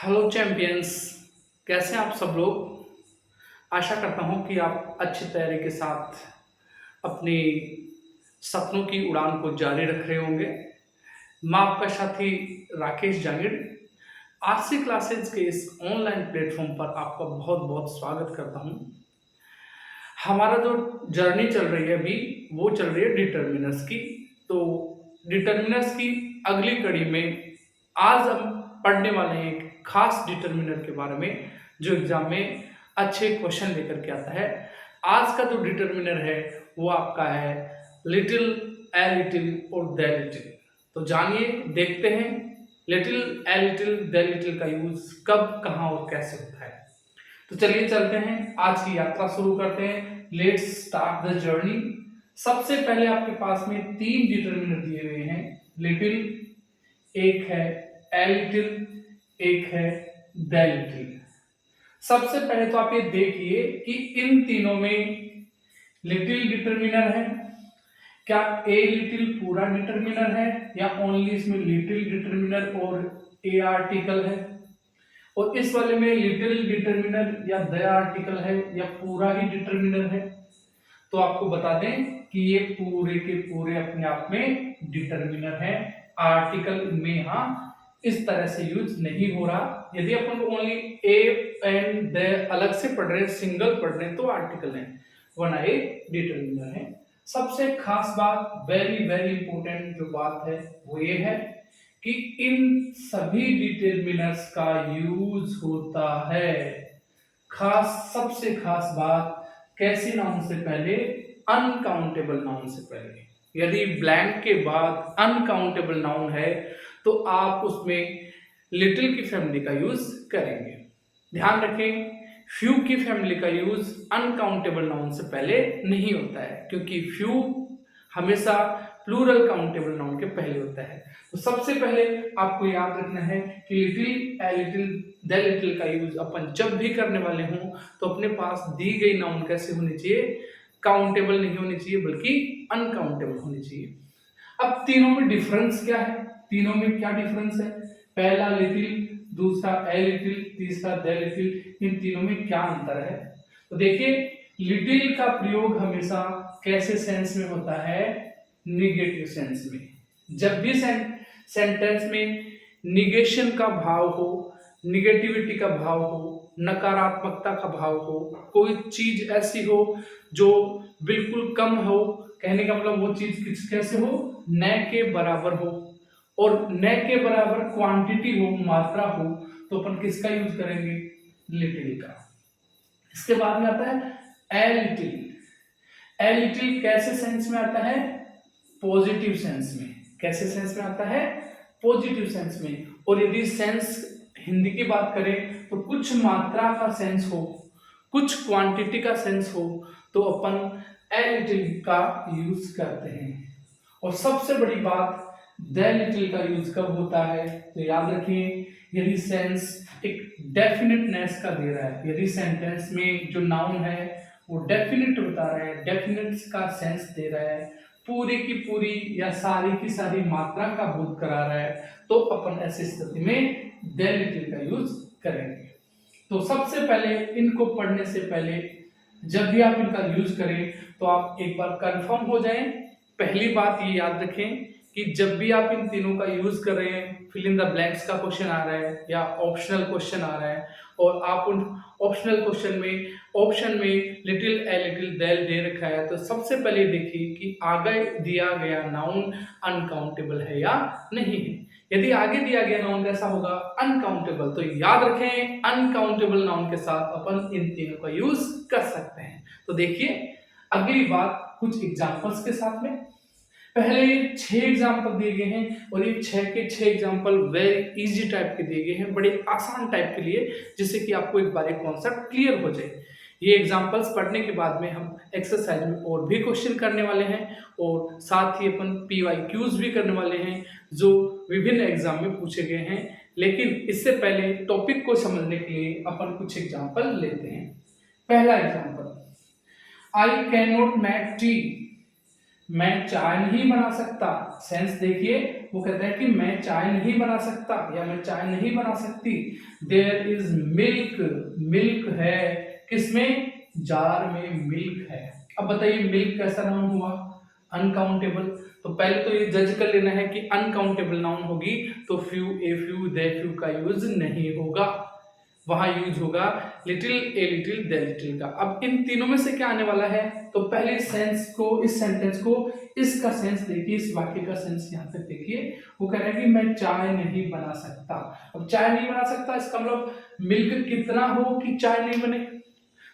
Hello champions. कैसे हैं आप सब लोग। आशा करता हूं कि आप अच्छी तैयारी के साथ अपनी सपनों की उड़ान को जारी रख रहे होंगे। मैं आपका साथी राकेश जांगिड़ आरसी क्लासेज के इस ऑनलाइन प्लेटफॉर्म पर आपका बहुत बहुत स्वागत करता हूं। हमारा जो जर्नी चल रही है अभी वो चल रही है डिटर्मिनर्स की। तो डिटर्मिनर्स की अगली कड़ी में आज हम पढ़ने वाले हैं एक खास डिटर्मिनर के बारे में जो एग्जाम में अच्छे क्वेश्चन लेकर के आता है। आज का जो डिटर्मिनर है वो आपका है लिटिल, ए लिटिल और द लिटिल। तो जानिए, देखते हैं little, a little, the little का यूज कब, कहाँ और कैसे होता है। तो चलिए चलते हैं, आज की यात्रा शुरू करते हैं। Let's start the journey. सबसे पहले आपके पास में तीन डिटर्मिनर दिए हुए हैं। लिटिल, एक है ए लिटिल, एक है द लिटिल। सबसे पहले तो आप ये देखिए कि इन तीनों में लिटिल डिटर्मिनर है। क्या ए लिटिल पूरा डिटर्मिनर है या ओनली इसमें लिटिल डिटर्मिनर और ए आर्टिकल है। और इस वाले में लिटिल डिटर्मिनर या द आर्टिकल है या पूरा ही डिटर्मिनर है। तो आपको बता दें कि ये पूरे के पूरे अपने आप में डिटर्मिनर है। आर्टिकल में यहाँ इस तरह से यूज नहीं हो रहा। यदि अपन ओनली ए एंड द अलग से पढ़ रहे हैं, सिंगल पढ़ रहे हैं, तो आर्टिकल है, वरना ये डिटर्मिनर है। सबसे खास बात, वेरी वेरी इंपॉर्टेंट जो बात है वो ये है कि इन सभी डिटर्मिनर्स का यूज होता है। खास, सबसे खास बात, कैसे नाउन से पहले, अनकाउंटेबल नाउन से पहले। यदि ब्लैंक के बाद अनकाउंटेबल नाउन है तो आप उसमें लिटिल की फैमिली का यूज करेंगे। ध्यान रखें, फ्यू की फैमिली का यूज अनकाउंटेबल नाउन से पहले नहीं होता है, क्योंकि फ्यू हमेशा प्लूरल काउंटेबल नाउन के पहले होता है। तो सबसे पहले आपको याद रखना है कि little, a little, the little का यूज अपन जब भी करने वाले हों तो अपने पास दी गई नाउन कैसे होनी चाहिए, काउंटेबल नहीं होनी चाहिए बल्कि अनकाउंटेबल होनी चाहिए। अब तीनों में डिफरेंस क्या है, तीनों में क्या डिफरेंस है। पहला लिटिल, दूसरा ए लिटिल, तीसरा द लिटिल, इन तीनों में क्या अंतर है। तो देखिए, लिटिल का प्रयोग हमेशा कैसे सेंस में होता है, निगेटिव सेंस में। जब भी सेंटेंस में निगेशन का भाव हो, निगेटिविटी का भाव हो, नकारात्मकता का भाव हो, कोई चीज ऐसी हो जो बिल्कुल कम हो, कहने का मतलब वो चीज कैसे हो, न के बराबर हो, और न के बराबर क्वांटिटी हो, मात्रा हो, तो अपन किसका यूज करेंगे, लिटिल का। इसके बाद में आता है ए लिटिल। ए लिटिल कैसे सेंस में आता है, पॉजिटिव सेंस में। कैसे सेंस में आता है, पॉजिटिव सेंस में। और यदि सेंस हिंदी की बात करें तो कुछ मात्रा का सेंस हो, कुछ क्वांटिटी का सेंस हो, तो अपन ए लिटिल का यूज करते हैं। और सबसे बड़ी बात, द लिटिल का यूज कब होता है, तो याद रखिए, यदि सेंस एक डेफिनेटनेस का दे रहा है, यदि सेंटेंस में जो नाउन है वो डेफिनेट बता रहा है, डेफिनेट का सेंस दे रहा है, पूरी की पूरी या सारी की सारी मात्रा का बोध करा रहा है, तो अपन ऐसी स्थिति में द लिटिल का यूज करेंगे। तो सबसे पहले इनको पढ़ने से पहले जब भी आप इनका यूज करें तो आप एक बार कंफर्म हो जाएं। पहली बात ये याद रखें कि जब भी आप इन तीनों का यूज कर रहे हैं, फिल इन द ब्लैंक्स का क्वेश्चन आ रहा है या ऑप्शनल क्वेश्चन आ रहा है, और आप उन ऑप्शनल क्वेश्चन में ऑप्शन में little, a little, the they रखा है, तो सबसे पहले देखिए कि आगे दिया गया नाउन अनकाउंटेबल है या नहीं है। यदि आगे दिया गया नाउन कैसा होगा, अनकाउंटेबल, तो याद रखें अनकाउंटेबल नाउन के साथ अपन इन तीनों का यूज कर सकते हैं। तो देखिए, अगली बात कुछ एग्जांपल्स के साथ में। पहले 6 एग्जांपल दिए गए हैं और ये 6 के 6 एग्जांपल वेरी इजी टाइप के दिए गए हैं, बड़े आसान टाइप के लिए, जिससे कि आपको एक बार एक कॉन्सेप्ट क्लियर हो जाए। ये एग्जांपल्स पढ़ने के बाद में हम एक्सरसाइज में और भी क्वेश्चन करने वाले हैं, और साथ ही अपन PYQs भी करने वाले हैं जो विभिन्न एग्जाम में पूछे गए हैं। लेकिन इससे पहले टॉपिक को समझने के लिए अपन कुछ एग्जांपल लेते हैं। पहला example, I can not make tea. मैं चाय नहीं बना सकता। सेंस देखिए, वो कहता है कि मैं चाय नहीं बना सकता या मैं चाय नहीं बना सकती। देयर इज मिल्क, मिल्क है किसमें, जार में मिल्क है। अब बताइए मिल्क कैसा नाउन हुआ, अनकाउंटेबल। तो पहले तो ये जज कर लेना है कि अनकाउंटेबल नाउन होगी तो few, a few, they few का यूज नहीं होगा, वहां यूज होगा little, a little, they little का। अब इन तीनों में से क्या आने वाला है, तो पहले सेंस को, इस सेंटेंस को, इसका सेंस देखिए, इस वाक्य का सेंस यहाँ पे देखिए। वो कह रहा है कि मैं चाय नहीं बना सकता। अब चाय नहीं बना सकता इसका मतलब मिल्क कितना हो कि चाय नहीं बने।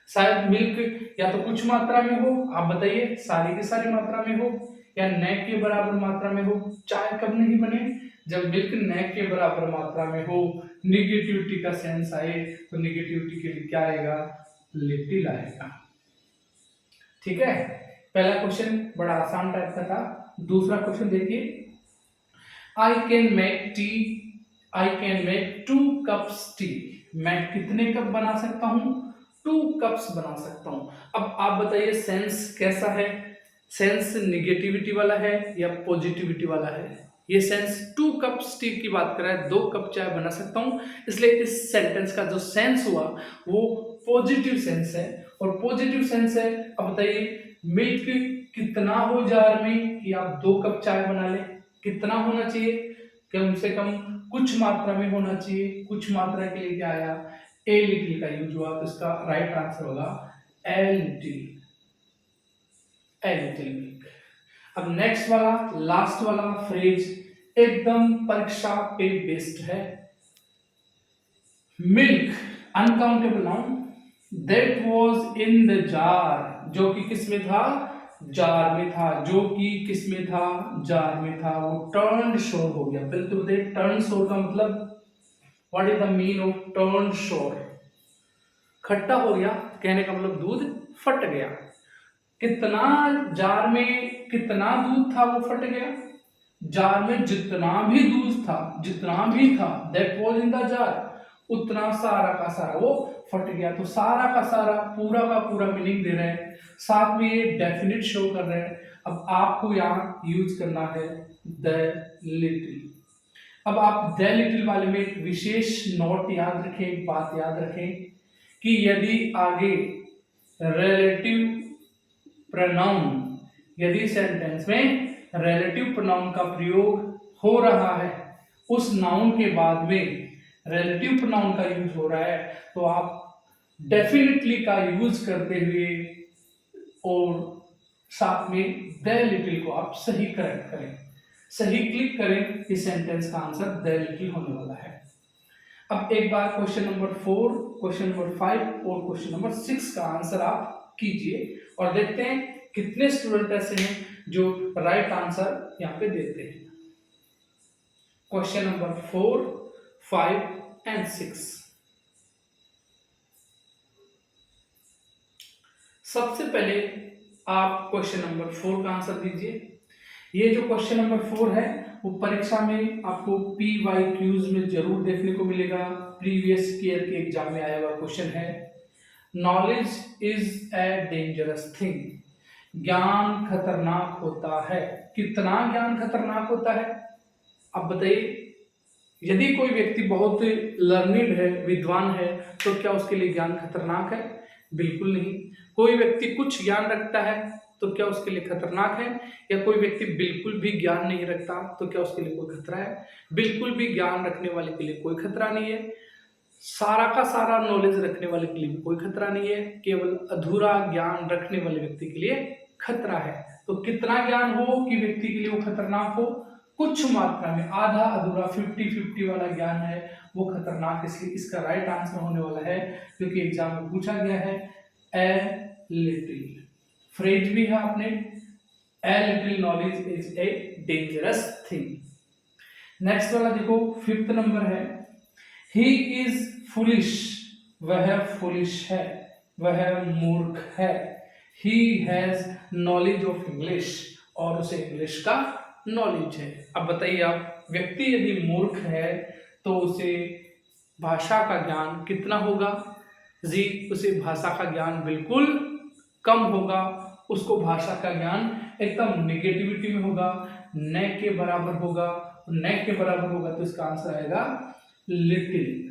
शायद मिल्क या तो कुछ मात्रा में हो, आप बताइए, सारी की सारी मात्रा में हो या न के बराबर मात्रा में हो। चाय कब नहीं बने, जब मिल्क न के बराबर मात्रा में हो, निगेटिविटी का सेंस आए, तो निगेटिविटी के लिए क्या आएगा, लिटिल आएगा। ठीक है, पहला क्वेश्चन बड़ा आसान टाइप का था। दूसरा क्वेश्चन देखिए, I can make tea, I can make 2 cups T. मैं कितने कप बना सकता हूं, 2 कप्स बना सकता हूं। अब आप बताइए सेंस कैसा है, सेंस निगेटिविटी वाला है या पॉजिटिविटी वाला है। ये सेंस 2 कप्स टी की बात कर रहा है, 2 कप चाय बना सकता हूं, इसलिए इस सेंटेंस का जो सेंस हुआ वो पॉजिटिव सेंस है। और पॉजिटिव सेंस है, अब बताइए मिल्क कितना हो जार में कि आप 2 कप चाय बना ले, कितना होना चाहिए, कम से कम कुछ मात्रा में होना चाहिए। कुछ मात्रा के लिए क्या आया, ए लिटिल का यूज हुआ, तो इसका राइट आंसर होगा a little, a little milk. अब नेक्स्ट वाला, लास्ट वाला फ्रेज एकदम परीक्षा पे बेस्ड है। Milk uncountable noun, that was in the jar, जो कि किस में था, जार में था, जो कि किस में था, जार में था। वो टर्न शोर हो गया। पहले तो बताइए टर्न शोर का मतलब, what is the mean of turn शोर। खट्टा हो गया, कहने का मतलब दूध फट गया। कितना, जार में कितना दूध था वो फट गया, जार में जितना भी दूध था, जितना भी था, that was in the jar, उतना सारा का सारा वो फट गया। तो सारा का सारा, पूरा का पूरा मीनिंग दे रहे हैं, साथ में ये डेफिनेट शो कर रहे हैं। अब आपको यहाँ यूज करना है द लिटिल। अब आप द लिटिल वाले में एक विशेष नोट याद रखें, एक बात याद रखें कि यदि आगे रिलेटिव प्रोनाउन, यदि सेंटेंस में रिलेटिव प्रोनाउन का प्रयोग हो रहा है, उस नाउन के बाद में रिलेटिव प्रोनाउन का यूज हो रहा है, तो आप डेफिनेटली का यूज करते हुए और साथ में द लिटिल को आप सही करेक्ट करें, सही क्लिक करें, इस सेंटेंस का आंसर द लिटिल होने वाला है। अब एक बार क्वेश्चन नंबर 4, क्वेश्चन नंबर 5 और क्वेश्चन नंबर 6 का आंसर आप कीजिए और देखते हैं कितने स्टूडेंट ऐसे हैं जो राइट आंसर यहाँ पे देते हैं। Question number 4, 5 and 6। सबसे पहले आप क्वेश्चन नंबर 4 का आंसर दीजिए। ये जो क्वेश्चन नंबर 4 है वो परीक्षा में आपको PYQs में जरूर देखने को मिलेगा, प्रीवियस ईयर के एग्जाम में आया हुआ क्वेश्चन है। Knowledge is a dangerous thing, ज्ञान खतरनाक होता है। कितना ज्ञान खतरनाक होता है, अब बताइए। यदि कोई व्यक्ति बहुत लर्निड है, विद्वान है, तो क्या उसके लिए ज्ञान खतरनाक है? बिल्कुल नहीं। कोई व्यक्ति कुछ ज्ञान रखता है तो क्या उसके लिए खतरनाक है? या कोई व्यक्ति बिल्कुल भी ज्ञान नहीं रखता तो क्या उसके लिए कोई खतरा है? बिल्कुल भी ज्ञान रखने वाले के लिए कोई खतरा नहीं है। सारा का सारा नॉलेज रखने वाले के लिए भी कोई खतरा नहीं है, केवल अधूरा ज्ञान रखने वाले व्यक्ति के लिए खतरा है। तो कितना ज्ञान हो कि व्यक्ति के लिए वो खतरनाक हो? कुछ मात्रा में, आधा अधूरा, 50-50 वाला ज्ञान है वो खतरनाक। इसलिए इसका राइट आंसर होने वाला है, क्योंकि एग्जाम में पूछा गया है ए लिटिल। फ्रेज भी है आपने, a little knowledge is a dangerous thing. Next वाला देखो, 5th नंबर है, ही इज फुलिश, वह फुलिश है, वह मूर्ख है। He has knowledge of English, और उसे इंग्लिश का नॉलेज है। अब बताइए आप, व्यक्ति यदि मूर्ख है तो उसे भाषा का ज्ञान कितना होगा? जी, उसे भाषा का ज्ञान बिल्कुल कम होगा, उसको भाषा का ज्ञान एकदम निगेटिविटी में होगा, न के बराबर होगा। न के बराबर होगा तो इसका आंसर आएगा लिटिल।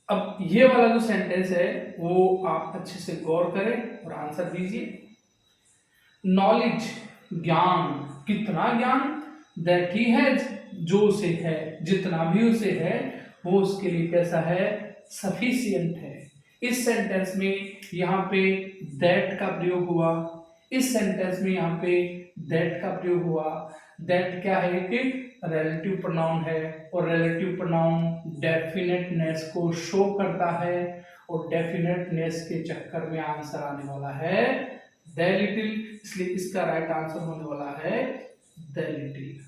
अब ये वाला जो सेंटेंस है वो आप अच्छे से गौर करें और आंसर दीजिए। नॉलेज ज्ञान, कितना ज्ञान, दैट ही हैज, जो उसे है, जितना भी उसे है वो उसके लिए कैसा है, सफिशिएंट है। इस सेंटेंस में यहाँ पे दैट का प्रयोग हुआ, इस सेंटेंस में यहाँ पे दैट का प्रयोग हुआ। दैट क्या है कि रिलेटिव प्रोनाउन है और रिलेटिव प्रोनाउन डेफिनेटनेस को शो करता है और डेफिनेटनेस के चक्कर में आंसर आने वाला है द लिटिल, इसलिए इसका राइट आंसर होने वाला है द लिटिल।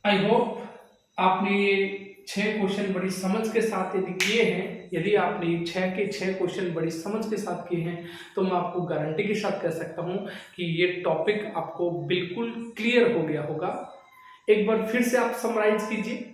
आई होप आपने ये 6 क्वेश्चन बड़ी समझ के साथ यदि किए हैं, यदि आपने 6 के 6 क्वेश्चन बड़ी समझ के साथ किए हैं तो मैं आपको गारंटी के साथ कह सकता हूं कि ये टॉपिक आपको बिल्कुल क्लियर हो गया होगा। एक बार फिर से आप समराइज कीजिए।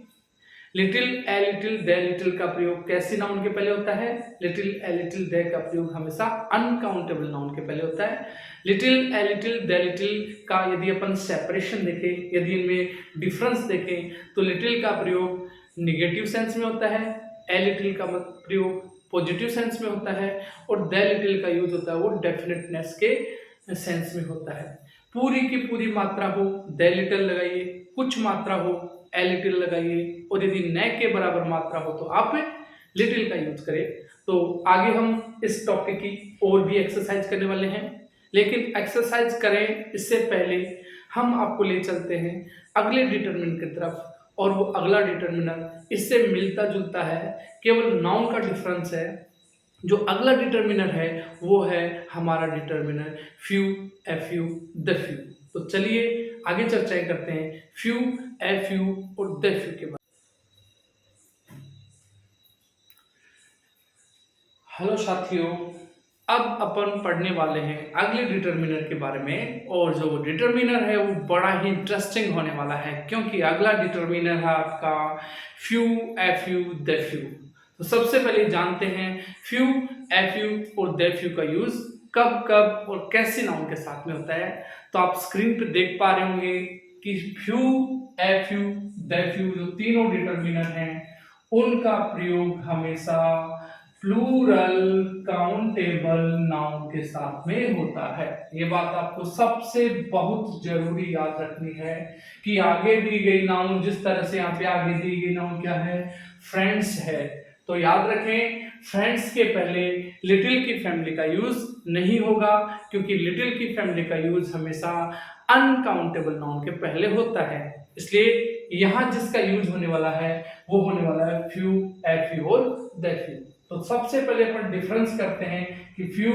Little, a little, the little का प्रयोग कैसे नाउन के पहले होता है? लिटिल, ए लिटिल, द का प्रयोग हमेशा अनकाउंटेबल नाउन के पहले होता है। Little, a little, the little का यदि अपन सेपरेशन देखें, यदि इनमें डिफरेंस देखें तो लिटिल का प्रयोग निगेटिव सेंस में होता है, ए लिटिल का प्रयोग पॉजिटिव सेंस में होता है और द लिटिल का यूज होता है वो डेफिनेटनेस के सेंस में होता है। पूरी की पूरी मात्रा हो द लिटिल लगाइए, कुछ मात्रा हो ए लिटिल लगाइए और यदि न के बराबर मात्रा हो तो आप लिटिल का यूज करें। तो आगे हम इस टॉपिक की और भी एक्सरसाइज करने वाले हैं, लेकिन एक्सरसाइज करें इससे पहले हम आपको ले चलते हैं अगले डिटरमिनर की तरफ, और वो अगला डिटरमिनर इससे मिलता जुलता है, केवल नाउन का डिफरेंस है। जो अगला डिटरमिनर है वो है हमारा determiner few, F you, the few. तो चलिए आगे चर्चाएं करते हैं फ्यू, एफ यू और द फ्यू के बारे में। हेलो साथियों, अब अपन पढ़ने वाले हैं अगले डिटरमिनर के बारे में, और जो डिटरमिनर है वो बड़ा ही इंटरेस्टिंग होने वाला है क्योंकि अगला डिटरमिनर है आपका few, F you, the few. तो सबसे पहले जानते हैं फ्यू, एफ यू और द फ्यू का यूज कब कब और कैसे नाउन के साथ में होता है। तो आप स्क्रीन पे देख पा रहे होंगे कि few, F you, the few जो तीनों डिटरमिनर हैं उनका प्रयोग हमेशा प्लूरल काउंटेबल नाउन के साथ में होता है। ये बात आपको सबसे बहुत जरूरी याद रखनी है कि आगे दी गई नाउन, जिस तरह से यहाँ पे आगे दी गई नाउन क्या है, फ्रेंड्स है, तो याद रखें फ्रेंड्स के पहले लिटिल की फैमिली का यूज नहीं होगा क्योंकि लिटिल की फैमिली का यूज हमेशा अनकाउंटेबल नाउन के पहले होता है। इसलिए यहां जिसका यूज होने वाला है वो होने वाला है फ्यू, एफ यू और द फ्यू। तो सबसे पहले अपन डिफरेंस करते हैं कि फ्यू,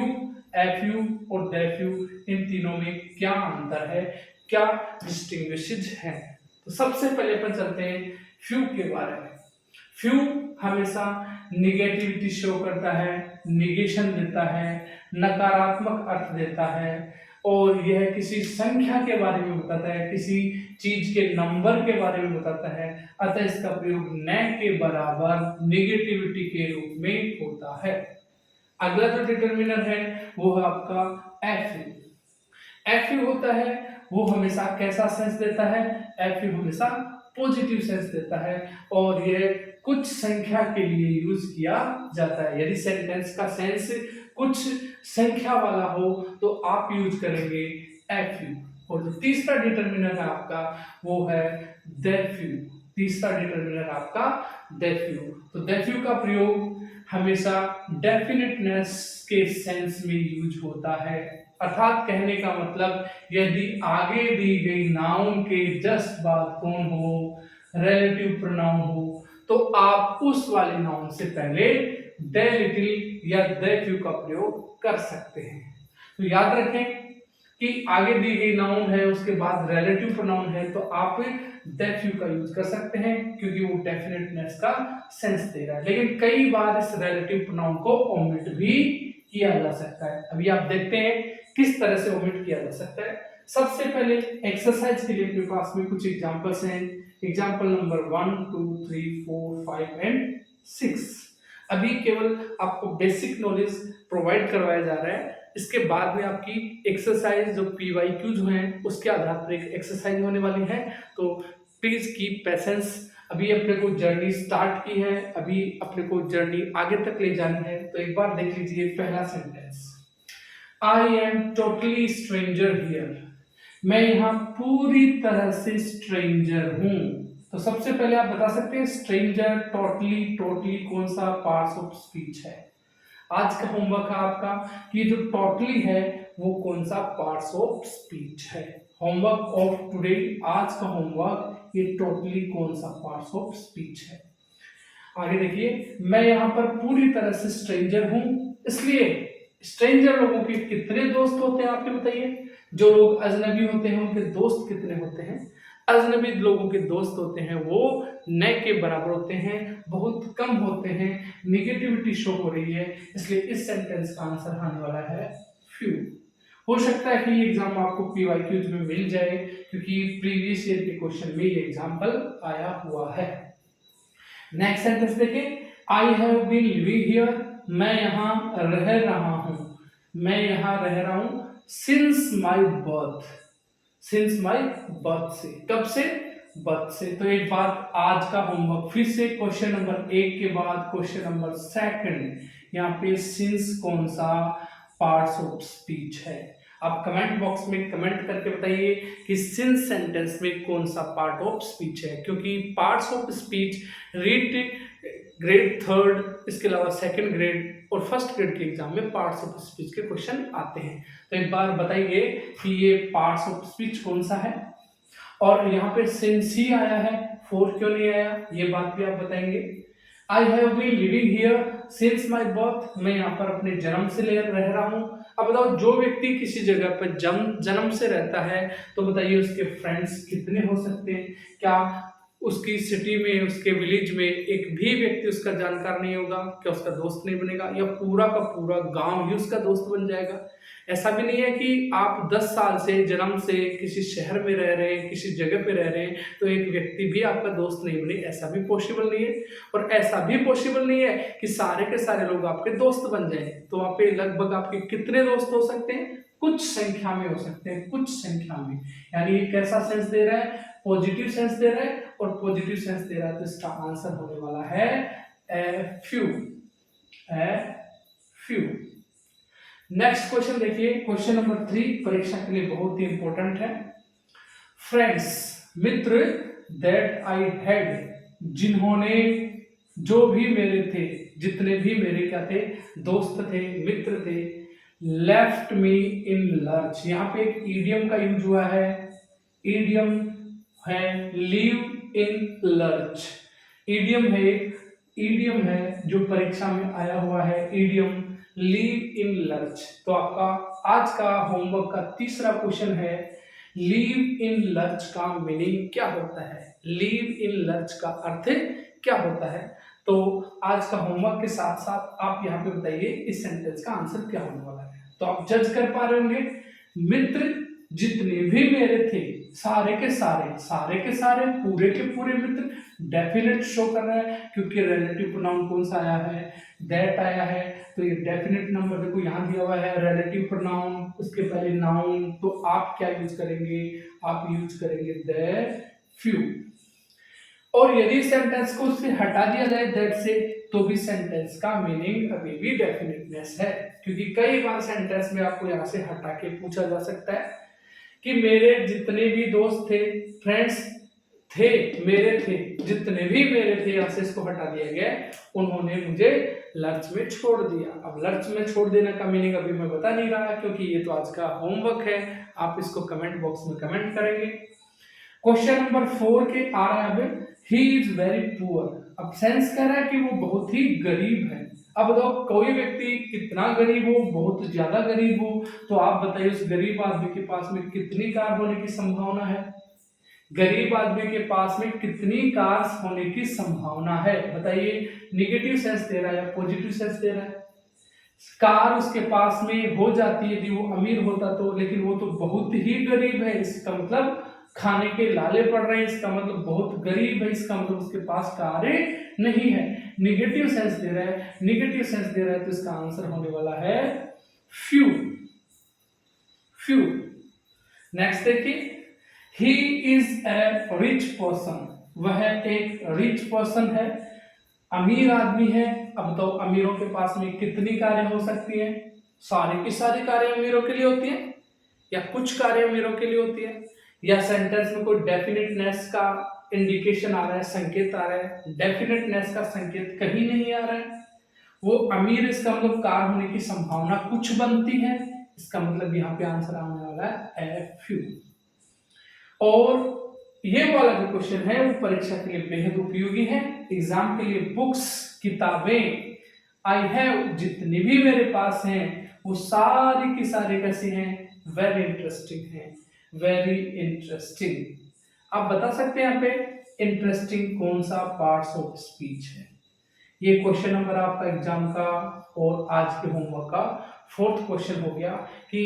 एफ यू और द फ्यू इन तीनों में क्या अंतर है, क्या डिस्टिंग्विशेज है। तो सबसे पहले अपन चलते हैं फ्यू के बारे में। फ्यू हमेशा निगेटिविटी शो करता है, निगेशन देता है, नकारात्मक अर्थ देता है और यह किसी संख्या के बारे में बताता है, किसी चीज के नंबर के बारे में बताता है। अतः इसका प्रयोग न के बराबर निगेटिविटी के रूप में होता है। अगला जो डिटरमिनर है वो है आपका एफ यू। एफ यू होता है वो हमेशा कैसा सेंस देता है, एफ यू हमेशा पॉजिटिव सेंस देता है और यह कुछ संख्या के लिए यूज किया जाता है। यदि सेंटेंस का सेंस कुछ संख्या वाला हो तो आप यूज करेंगे एफ यू। और जो तीसरा डिटरमिनर है आपका वो है द फ्यू। तीसरा डिटरमिनर आपका द फ्यू। तो द फ्यू का प्रयोग हमेशा डेफिनेटनेस के सेंस में यूज होता है, अर्थात कहने का मतलब यदि आगे दी गई नाउन के जस्ट बाद कौन हो, रिलेटिव प्रोनाउन हो, तो आप उस वाले नाउन से पहले द लिटिल या द फ्यू का प्रयोग कर सकते हैं। तो याद रखें कि आगे दी गई नाउन है उसके बाद रिलेटिव प्रोनाउन है तो आप द फ्यू का यूज कर सकते हैं क्योंकि वो डेफिनेटनेस का सेंस दे रहा है। लेकिन कई बार इस रिलेटिव प्रोनाउन को ओमिट भी किया जा सकता है। अभी आप देखते हैं किस तरह से ओमिट किया जा सकता है। सबसे पहले एक्सरसाइज के लिए अपने पास में कुछ एग्जांपल्स हैं। Example number 1, 2, 3, 4, 5 and 6। अभी केवल आपको बेसिक नॉलेज प्रोवाइड करवाया जा रहा है। इसके बाद में आपकी एक्सरसाइज जो PYQ जो है उसके आधार पर एक एक्सरसाइज होने वाली है, तो प्लीज कीप पेशेंस। अभी अपने को जर्नी स्टार्ट की है, अभी अपने को जर्नी आगे तक ले जानी है। तो एक बार देख लीजिए पहला sentence, I am totally stranger here. मैं यहाँ पूरी तरह से स्ट्रेंजर हूं। तो सबसे पहले आप बता सकते हैं स्ट्रेंजर, टोटली, टोटली कौन सा पार्ट्स ऑफ स्पीच है। आज का होमवर्क है आपका कि जो टोटली है वो कौन सा पार्ट्स ऑफ स्पीच है। होमवर्क ऑफ टुडे, आज का होमवर्क, ये टोटली कौन सा पार्ट्स ऑफ स्पीच है। आगे देखिए, मैं यहाँ पर पूरी तरह से स्ट्रेंजर हूं, इसलिए स्ट्रेंजर लोगों के कितने दोस्त होते हैं आपके बताइए। जो लोग अजनबी होते हैं उनके दोस्त कितने होते हैं। अजनबी लोगों के दोस्त होते हैं वो न के बराबर होते हैं, बहुत कम होते हैं। निगेटिविटी शो हो रही है, इसलिए इस सेंटेंस का आंसर आने वाला है फ्यू। हो सकता है कि ये एग्जाम आपको PYQ में मिल जाए, क्योंकि प्रीवियस ईयर के क्वेश्चन में ये एग्जाम्पल आया हुआ है। नेक्स्ट सेंटेंस देखिए, I have been living here. मैं यहाँ रह रहा हूँ, मैं यहाँ रह रहा हूँ since my birth. Since my birth से, कब से, बर्थ से। तो एक बात, आज का होमवर्क फिर से क्वेश्चन नंबर 1 के बाद क्वेश्चन नंबर 2, यहाँ पे सिंस कौन सा पार्ट्स ऑफ स्पीच है। आप कमेंट बॉक्स में कमेंट करके बताइए कि सिंस सेंटेंस में कौन सा पार्ट ऑफ स्पीच है, क्योंकि parts of speech read grade 3, इसके अलावा 2nd ग्रेड और 1st ग्रेड के एग्जाम में पार्ट्स ऑफ स्पीच के क्वेश्चन आते हैं। तो एक बार बताइए कि ये पार्ट्स ऑफ स्पीच कौन सा है। और यहाँ पे सिंस ही आया है, फोर क्यों नहीं आया, ये बात भी आप बताएंगे। I have been living here since my birth. मैं यहाँ पर अपने जन्म से रह रहा हूँ। अब बताओ, जो व्यक्ति किसी जगह पर जन्म से रहता है तो बताइए उसके फ्रेंड्स कितने हो सकते हैं। क्या उसकी सिटी में, उसके विलेज में एक भी व्यक्ति उसका जानकार नहीं होगा, क्या उसका दोस्त नहीं बनेगा, या पूरा का पूरा गांव ही उसका दोस्त बन जाएगा। ऐसा भी नहीं है कि आप 10 साल से जन्म से किसी शहर में रह रहे हैं, किसी जगह पे रह रहे हैं तो एक व्यक्ति भी आपका दोस्त नहीं बने, ऐसा भी पॉसिबल नहीं है। और ऐसा भी पॉसिबल नहीं है कि सारे के सारे लोग आपके दोस्त बन जाए। तो वहाँ पे लगभग आपके कितने दोस्त हो सकते हैं, कुछ संख्या में हो सकते हैं, कुछ संख्या में। यानी ये कैसा सेंस दे रहा है, पॉजिटिव सेंस दे रहा है, और पॉजिटिव सेंस दे रहा है तो इसका आंसर होने वाला है फ्यू, फ्यू। नेक्स्ट क्वेश्चन देखिए, क्वेश्चन नंबर 3 परीक्षा के लिए बहुत ही इंपॉर्टेंट है। Friends, Mitra, that I had, जिन्होंने, जो भी मेरे थे, जितने भी मेरे क्या थे, दोस्त थे, मित्र थे, लेफ्ट मी इन लर्च। यहाँ पे एक ईडियम का यूज हुआ है, ईडियम है लीव इन लर्च। ईडियम है, ईडियम है जो परीक्षा में आया हुआ है, ईडियम लीव इन लर्च। तो आपका आज का होमवर्क का तीसरा क्वेश्चन है, लीव इन लर्च का मीनिंग क्या होता है, लीव इन लर्च का अर्थ क्या होता है। तो आज का होमवर्क के साथ साथ आप यहाँ पे बताइए इस सेंटेंस का आंसर क्या होने वाला है। तो आप जज कर पा रहे होंगे, मित्र जितने भी मेरे थे, सारे के सारे, सारे के सारे, पूरे के पूरे मित्र, डेफिनेट शो कर रहा है क्योंकि रिलेटिव प्रोनाउन कौन सा आया है, दैट आया है। तो ये डेफिनेट नंबर देखो यहाँ दिया हुआ है, रिलेटिव प्रोनाउन, उसके पहले नाउन। तो आप क्या यूज करेंगे, आप यूज करेंगे दैट, फ्यू। और यदि सेंटेंस को उससे हटा दिया जाए दैट से, तो भी सेंटेंस का मीनिंग अभी भी डेफिनेटनेस है, क्योंकि कई बार सेंटेंस में आपको यहाँ से हटा के पूछा जा सकता है कि मेरे जितने भी दोस्त थे, फ्रेंड्स थे, मेरे थे, जितने भी मेरे थे, यहाँ से इसको हटा दिया गया, उन्होंने मुझे लर्च में छोड़ दिया। अब लर्च में छोड़ देने का मीनिंग अभी मैं बता नहीं रहा क्योंकि ये तो आज का होमवर्क है, आप इसको कमेंट बॉक्स में कमेंट करेंगे। क्वेश्चन नंबर 4 के आ रहा है अब, ही इज वेरी पुअर। अब सेंस कह रहा है कि वो बहुत ही गरीब है। अब बताओ, कोई व्यक्ति कितना गरीब हो, बहुत ज्यादा गरीब हो, तो आप बताइए उस गरीब आदमी के पास में कितनी कार होने की संभावना है, गरीब आदमी के पास में कितनी कार्स होने की संभावना है, बताइए। निगेटिव सेंस दे रहा है या पॉजिटिव सेंस दे रहा है। कार उसके पास में हो जाती है यदि वो अमीर होता तो, लेकिन वो तो बहुत ही गरीब है, इसका मतलब खाने के लाले पड़ रहे हैं, इसका मतलब बहुत गरीब है, इसका मतलब उसके पास कारें नहीं है। निगेटिव सेंस दे रहा है, निगेटिव सेंस दे रहा है तो इसका आंसर होने वाला है फ्यू, फ्यू। नेक्स्ट देखिए, he is a rich person, वह एक रिच पर्सन है, अमीर आदमी है। अब तो अमीरों के पास में कितनी कारें हो सकती हैं? सारी की सारी कारें अमीरों के लिए होती हैं या कुछ कारें अमीरों के लिए होती है? या सेंटेंस में कोई डेफिनेटनेस का इंडिकेशन आ रहा है, संकेत आ रहा है? डेफिनेटनेस का संकेत कहीं नहीं आ रहा है। वो अमीर, इसका मतलब कार होने की संभावना कुछ बनती है, इसका मतलब यहाँ पे आंसर आने वाला है ए फ्यू। और ये वाला जो क्वेश्चन है वो परीक्षा के लिए बेहद उपयोगी है, एग्जाम के लिए। बुक्स, किताबें, आई हैव, जितनी भी मेरे पास हैं वो सारी की सारी कैसी हैं? वेरी इंटरेस्टिंग है, वेरी इंटरेस्टिंग। आप बता सकते हैं यहाँ पे इंटरेस्टिंग कौन सा पार्ट्स ऑफ स्पीच है? ये क्वेश्चन नंबर आपका एग्जाम का और आज के होमवर्क का 4th क्वेश्चन हो गया कि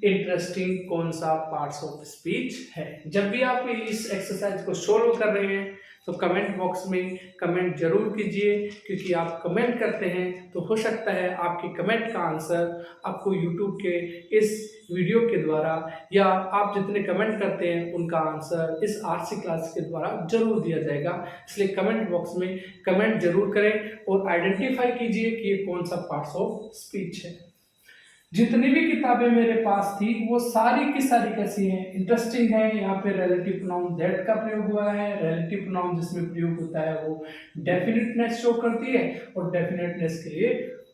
इंटरेस्टिंग कौन सा पार्ट्स ऑफ स्पीच है। जब भी आप इस एक्सरसाइज को सोल्व कर रहे हैं तो कमेंट बॉक्स में कमेंट जरूर कीजिए, क्योंकि आप कमेंट करते हैं तो हो सकता है आपके कमेंट का आंसर आपको यूट्यूब के इस वीडियो के द्वारा, या आप जितने कमेंट करते हैं उनका आंसर इस आरसी क्लास के द्वारा जरूर दिया जाएगा। इसलिए कमेंट बॉक्स में कमेंट जरूर करें और आइडेंटिफाई कीजिए कि ये कौन सा पार्ट्स ऑफ स्पीच है। जितनी भी किताबें मेरे पास थी वो सारी की सारी कैसी हैं? इंटरेस्टिंग है। यहाँ पे रिलेटिव प्रोनाउन दैट का प्रयोग हुआ है। रिलेटिव प्रोनाउन जिसमें प्रयोग होता है वो डेफिनेटनेस शो करती है, और डेफिनेटनेस के लिए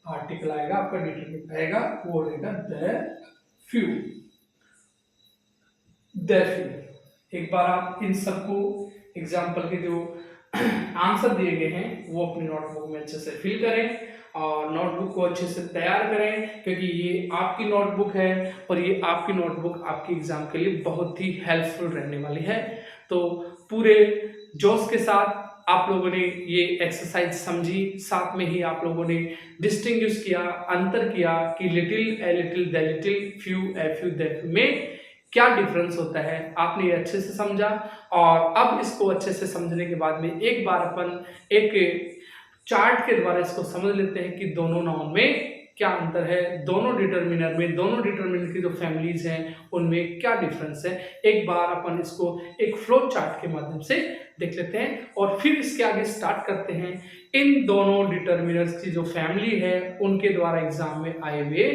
आर्टिकल आएगा, आपका डिटरमिनेंट आएगा, वो रहेगा द फ्यू, द फ्यू। एक बार आप इन सबको एग्जाम्पल के जो आंसर दिए गए हैं वो अपनी नोटबुक में अच्छे से फिल करें और नोटबुक को अच्छे से तैयार करें, क्योंकि ये आपकी नोटबुक है और ये आपकी नोटबुक आपके एग्जाम के लिए बहुत ही हेल्पफुल रहने वाली है। तो पूरे जोश के साथ आप लोगों ने ये एक्सरसाइज समझी, साथ में ही आप लोगों ने डिस्टिंग्विश किया, अंतर किया कि little, a little, the little, few, a few, the few में क्या डिफरेंस होता है। आपने ये अच्छे से समझा और अब इसको अच्छे से समझने के बाद में एक बार अपन एक चार्ट के द्वारा इसको समझ लेते हैं कि दोनों नाउन में क्या अंतर है, दोनों डिटरमिनर में, दोनों डिटरमिनर की जो फैमिलीज हैं उनमें क्या डिफरेंस है। एक बार अपन इसको एक फ्लो चार्ट के माध्यम से देख लेते हैं और फिर इसके आगे स्टार्ट करते हैं इन दोनों डिटरमिनर्स की जो फैमिली है उनके द्वारा एग्जाम में आए हुए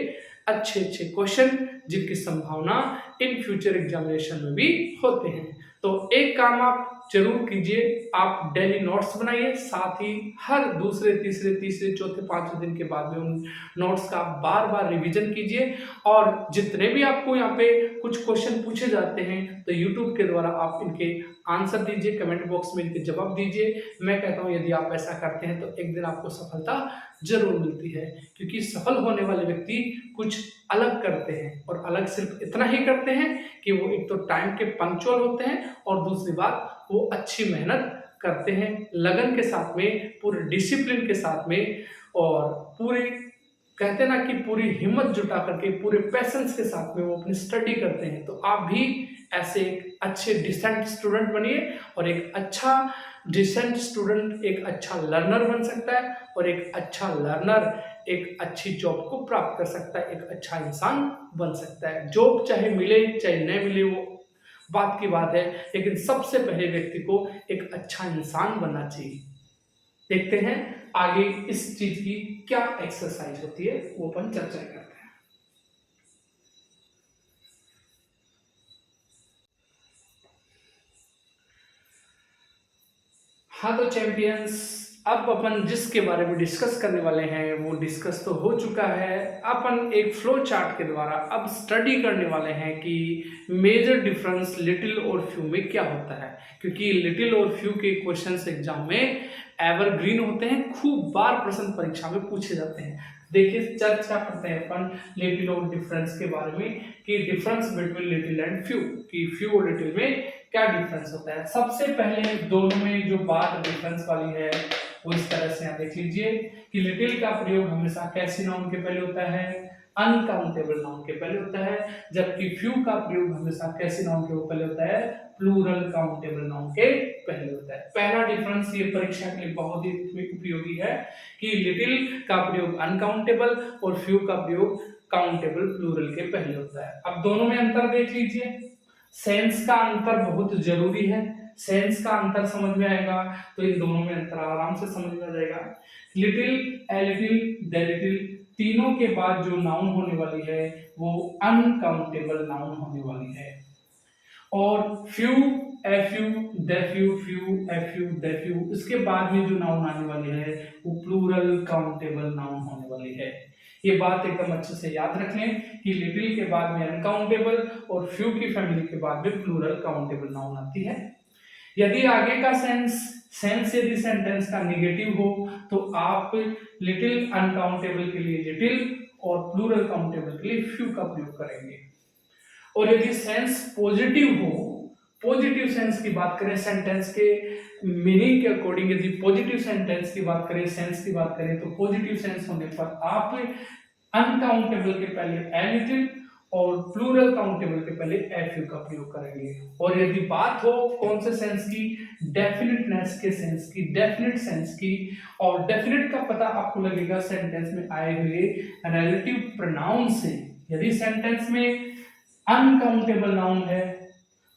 अच्छे अच्छे क्वेश्चन जिनकी संभावना इन फ्यूचर एग्जामिनेशन में भी होते हैं। तो एक काम आप जरूर कीजिए, आप डेली नोट्स बनाइए, साथ ही हर दूसरे, तीसरे, चौथे, 5वें दिन के बाद में उन नोट्स का बार बार रिवीजन कीजिए। और जितने भी आपको यहाँ पे कुछ क्वेश्चन पूछे जाते हैं तो यूट्यूब के द्वारा आप इनके आंसर दीजिए, कमेंट बॉक्स में इनके जवाब दीजिए। मैं कहता हूँ यदि आप ऐसा करते हैं तो एक दिन आपको सफलता जरूर मिलती है, क्योंकि सफल होने वाले व्यक्ति कुछ अलग करते हैं, और अलग सिर्फ इतना ही करते हैं कि वो एक तो टाइम के पंक्चुअल होते हैं और दूसरी बात वो अच्छी मेहनत करते हैं, लगन के साथ में, पूरे डिसिप्लिन के साथ में, और पूरे कहते हैं ना कि पूरी हिम्मत जुटा करके, पूरे पैशंस के साथ में वो अपनी स्टडी करते हैं। तो आप भी ऐसे एक अच्छे डिसेंट स्टूडेंट बनिए, और एक अच्छा डिसेंट स्टूडेंट एक अच्छा लर्नर बन सकता है, और एक अच्छा लर्नर एक अच्छी जॉब को प्राप्त कर सकता है, एक अच्छा इंसान बन सकता है। जॉब चाहे मिले चाहे न मिले वो बात की बात है, लेकिन सबसे पहले व्यक्ति को एक अच्छा इंसान बनना चाहिए। देखते हैं आगे इस चीज की क्या एक्सरसाइज होती है, वो अपन चर्चा करते हैं। हाँ तो चैंपियंस, अब अपन जिसके बारे में डिस्कस करने वाले हैं वो डिस्कस तो हो चुका है। अपन एक फ्लो चार्ट के द्वारा अब स्टडी करने वाले हैं कि मेजर डिफरेंस लिटिल और फ्यू में क्या होता है, क्योंकि लिटिल और फ्यू के क्वेश्चंस एग्जाम में एवरग्रीन होते हैं, खूब बार प्रश्न परीक्षा में पूछे जाते हैं। देखिए चर्चा करते हैं अपन लिटिल और डिफरेंस के बारे में कि difference between little and few, कि फ्यू और लिटिल में क्या डिफरेंस होता है। सबसे पहले दोनों में जो बात डिफरेंस वाली है वो इस तरह से यहाँ देख लीजिए कि लिटिल का प्रयोग हमेशा कैसे नाउन के पहले होता है, अनकाउंटेबल नाउन के पहले होता है, जबकि फ्यू का प्रयोग हमेशा कैसे नाउन के पहले होता है, प्लूरल काउंटेबल नाउन के पहले होता है। पहला डिफरेंस ये परीक्षा के लिए बहुत ही उपयोगी है कि लिटिल का प्रयोग अनकाउंटेबल और फ्यू का प्रयोग काउंटेबल प्लूरल के पहले होता है। अब दोनों में अंतर देख लीजिए, सेंस का अंतर बहुत जरूरी है, सेंस का अंतर समझ में आएगा तो इन दोनों में अंतर आराम से समझ में आ जाएगा। Little, a little, the little, तीनों के बाद जो नाउन होने वाली है वो अनकाउंटेबल नाउन होने वाली है। और few, F you, the few, few, F you, the few, इसके बाद में जो नाउन आने वाली है वो प्लूरल काउंटेबल नाउन होने वाली है। ये बात एकदम अच्छे से याद रख लें कि लिटिल के बाद में अनकाउंटेबल और फ्यू की फैमिली के बाद में प्लूरल काउंटेबल नाउन आती है। यदि आगे का सेंस यदि सेंटेंस का निगेटिव हो तो आप लिटिल अनकाउंटेबल के लिए लिटिल और प्लूरल काउंटेबल के लिए फ्यू का प्रयोग करेंगे। और यदि सेंस पॉजिटिव हो, पॉजिटिव सेंस की बात करें, सेंटेंस के मीनिंग के अकॉर्डिंग यदि पॉजिटिव सेंटेंस की बात करें, सेंस की बात करें, तो पॉजिटिव सेंस होने पर आप अनकाउंटेबल के पहले ए लिटिल और प्लूरल काउंटेबल के पहले एफ यू का प्रयोग करेंगे। और यदि बात हो कौन से सेंस की, डेफिनेटनेस के सेंस की, डेफिनेट सेंस की, और डेफिनेट का पता आपको लगेगा सेंटेंस में आए हुए रिलेटिव प्रोनाउन से। यदि सेंटेंस में अनकाउंटेबल नाउन है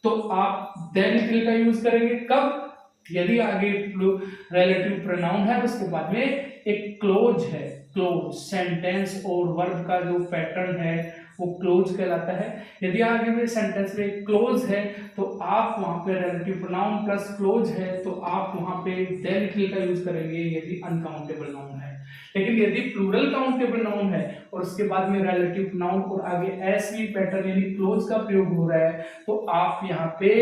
तो आप द लिटिल का यूज करेंगे। कब? यदि आगे रिलेटिव प्रोनाउन है उसके बाद में एक क्लोज है, क्लोज सेंटेंस और वर्ब का जो पैटर्न है वो क्लोज कहलाता है। यदि आगे में सेंटेंस में क्लोज है तो आप वहां पे रिलेटिव प्रोनाउन प्लस क्लोज है तो आप वहां पे द लिटिल का यूज करेंगे यदि अनकाउंटेबल नाउन है। लेकिन यदि प्लूरल काउंटेबल नाउन है और उसके बाद में रिलेटिव प्रोनाउन और आगे एस वी पैटर्न यानी क्लोज का प्रयोग हो रहा है तो आप यहाँ पे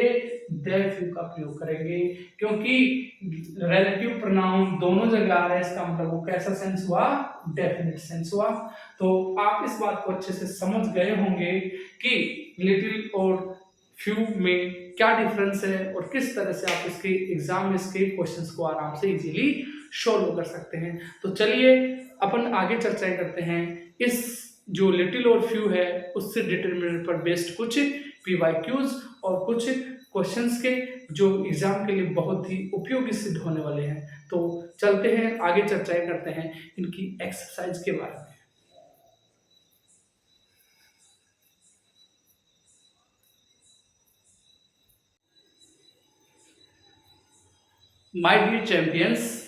द फ्यू का प्रयोग करेंगे, क्योंकि रिलेटिव प्रोनाउन दोनों जगह आ रहा है, इसका मतलब वो कैसा सेंस हुआ, डेफिनेट सेंस हुआ। तो आप इस बात को अच्छे से समझ गए होंगे कि लिटिल और फ्यू में क्या डिफरेंस है और किस तरह से आप इसके एग्जाम में इसके क्वेश्चंस को आराम से इजीली सॉल्व कर सकते हैं। तो चलिए अपन आगे चर्चाएं करते हैं इस जो लिटिल और फ्यू है उससे डिटरमिनेंट पर बेस्ड कुछ पीवाईक्यूज और कुछ क्वेश्चंस के जो एग्जाम के लिए बहुत ही उपयोगी सिद्ध होने वाले हैं। तो चलते हैं आगे चर्चाएं करते हैं इनकी एक्सरसाइज के बारे में। माय डियर चैंपियंस,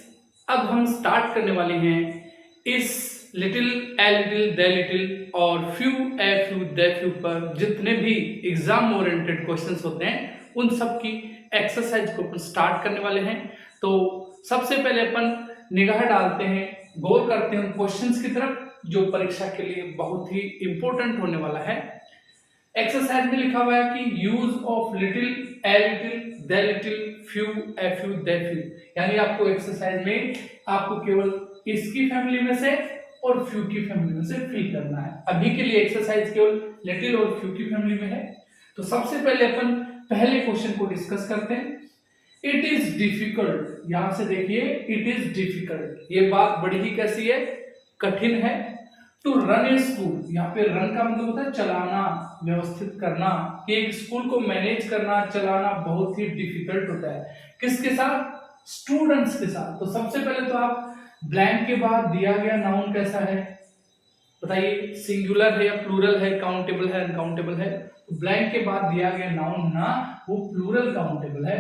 अब हम स्टार्ट करने वाले हैं इस little, a little, the little और few, a few, the few पर जितने भी एग्जाम ओरिएंटेड क्वेश्चंस होते हैं उन सब की एक्सरसाइज को अपन स्टार्ट करने वाले हैं। तो सबसे पहले अपन निगाह डालते हैं, गौर करते हैं उन क्वेश्चंस की तरफ जो परीक्षा के लिए बहुत ही इंपॉर्टेंट होने वाला है। एक्सरसाइज में लिखा हुआ है कि use of little, a little, the little, few, a few, the few, यानी आपको एक्सरसाइज में आपको केवल इसकी फैमिली में से और फ्यू की फैमिली में से फिल करना है। अभी के लिए एक्सरसाइज केवल लिटिल और फ्यू की फैमिली में है। तो सबसे पहले अपन पहले क्वेश्चन को डिस्कस करते हैं। इट इज डिफिकल्ट, यहां से देखिए इट इज डिफिकल्ट, ये बात बड़ी ही कैसी है, कठिन है। टू रन ए स्कूल, यहाँ पे रन का मतलब होता है चलाना, व्यवस्थित करना, कि एक स्कूल को मैनेज करना, चलाना बहुत ही डिफिकल्ट होता है। किसके साथ? स्टूडेंट्स के साथ। तो सबसे पहले तो आप ब्लैंक के बाद दिया गया नाउन कैसा है बताइए, सिंगुलर है या प्लूरल है, काउंटेबल है, अनकाउंटेबल है? तो ब्लैंक के बाद दिया गया नाउन ना वो प्लूरल काउंटेबल है।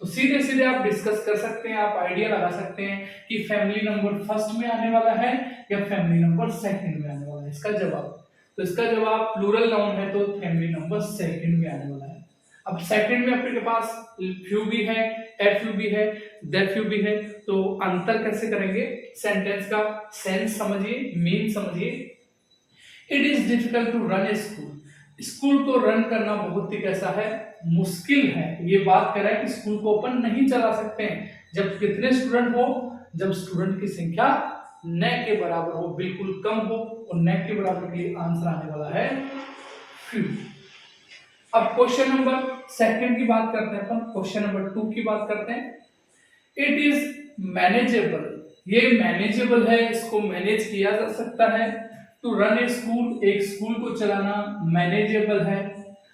तो सीधे सीधे आप डिस्कस कर सकते हैं, आप आइडिया लगा सकते हैं कि फैमिली नंबर फर्स्ट में आने वाला है या फैमिली नंबर सेकंड में आने वाला है इसका जवाब। तो इसका जवाब प्लूरल नाउन है तो फैमिली नंबर सेकंड में आने वाला है। अब सेकंड में आपके पास फ्यू भी है, एफ यू भी है, द फ्यू भी है, तो अंतर कैसे करेंगे? सेंटेंस का सेंस समझिए, मीन समझिए। It is difficult to run a school, school को रन करना बहुत ही कैसा है, मुश्किल है। ये बात कर रहा है कि स्कूल को अपन नहीं चला सकते हैं जब कितने स्टूडेंट हो, जब स्टूडेंट की संख्या न के बराबर हो, बिल्कुल कम हो, और न के बराबर के लिए आंसर आने वाला है फ्यू। अब क्वेश्चन नंबर सेकंड की बात करते हैं अपन, क्वेश्चन नंबर 2 की बात करते हैं। इट इज मैनेजेबल, ये मैनेजेबल है, इसको मैनेज किया जा सकता है। टू रन ए स्कूल, एक स्कूल को चलाना मैनेजेबल है।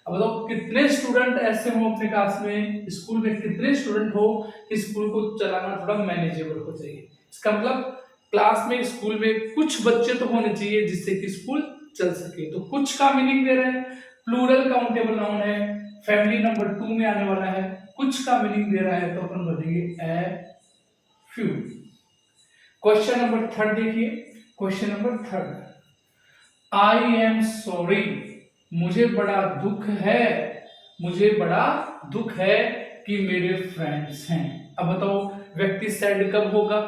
अब बताओ कितने स्टूडेंट ऐसे हो अपने क्लास में, स्कूल में कितने स्टूडेंट हो कि स्कूल को चलाना थोड़ा मैनेजेबल हो जाए। इसका मतलब क्लास में स्कूल में कुछ बच्चे तो होने चाहिए जिससे कि स्कूल चल सके। तो कुछ का मीनिंग दे रहे हैं, प्लूरल काउंटेबल नाउन है, फैमिली नंबर 2 में आने वाला है। कुछ का मीनिंग दे रहा है तो अपन बोलेंगे ए फ्यू। क्वेश्चन नंबर 3 देखिए, question number 3, I am sorry, मुझे बड़ा दुख है, मुझे बड़ा दुख है कि मेरे फ्रेंड्स हैं। अब बताओ व्यक्ति सैड कब होगा